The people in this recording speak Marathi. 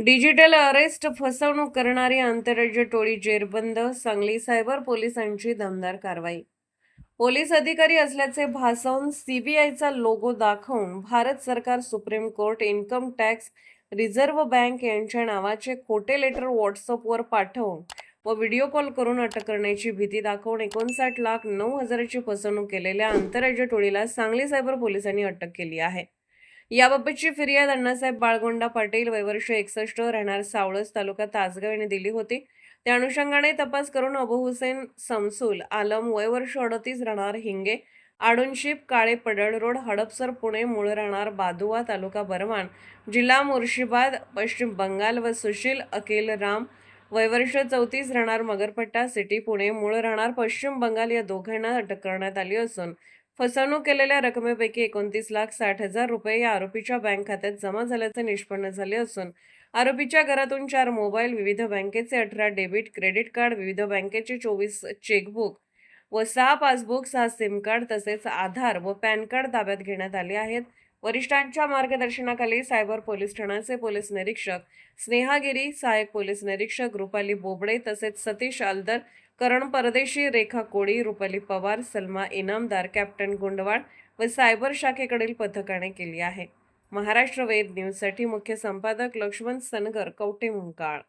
डिजिटल अरेस्ट फसवणूक करणारी आंतरराज्य टोळी जेरबंद. सांगली सायबर पोलिसांची दमदार कारवाई. पोलीस अधिकारी असल्याचे भासवून सीबीआयचा लोगो दाखवून भारत सरकार, supreme court, income tax, reserve bank यांच्या नावाचे खोटे लेटर व्हॉट्सअपवर पाठवून व व्हिडिओ कॉल करून अटक करण्याची भीती दाखवून 59,09,000ची फसवणूक केलेल्या आंतरराज्य टोळीला सांगली सायबर पोलिसांनी अटक केली आहे. याबाबतची फिर्याद अण्णासाहेब बाळगोंडा पाटील, वय वर्ष 61, राहणार सावळज, तालुका तासगाव यांनी दिली होती. त्या अनुषंगाने तपास करून अबू हुसेन समसूल आलम, वय वर्ष 38, राहणार हिंगे, आडुनशिप, काळे पडळ रोड, हडपसर, पुणे, मूळ राहणार बादुवा, तालुका बरवान, जिल्हा मुर्शिदाबाद, पश्चिम बंगाल व सुशील अकिल राम, वय वर्ष 34, राहणार मगरपट्टा सिटी, पुणे, मूळ राहणार पश्चिम बंगाल या दोघांना अटक करण्यात आली असून फसवणूक केलेल्या रकमेपैकी 29,60,000 रुपये या आरोपीच्या बँक खात्यात जमा झाल्याचे निष्पन्न झाले असून आरोपीच्या घरातून 4 मोबाईल, विविध बँकेचे 18 डेबिट क्रेडिट कार्ड, विविध बँकेचे 24 चेकबुक व 6 पासबुक, 6 सिम कार्ड तसेच आधार व पॅन कार्ड ताब्यात घेण्यात आले आहेत. वरिष्ठांच्या मार्गदर्शनाखाली सायबर पोलीस ठाण्याचे पोलीस निरीक्षक स्नेहागिरी, सहाय्यक पोलीस निरीक्षक रुपाली बोबडे तसेच सतीश आलदर, करण परदेशी, रेखा कोळी, रुपाली पवार, सलमा इनामदार, कॅप्टन गुंडवाड व सायबर शाखेकडील पथकाने केली आहे. महाराष्ट्र वेद न्यूजसाठी मुख्य संपादक लक्ष्मण सनगर, कवठे, मुंकाळ.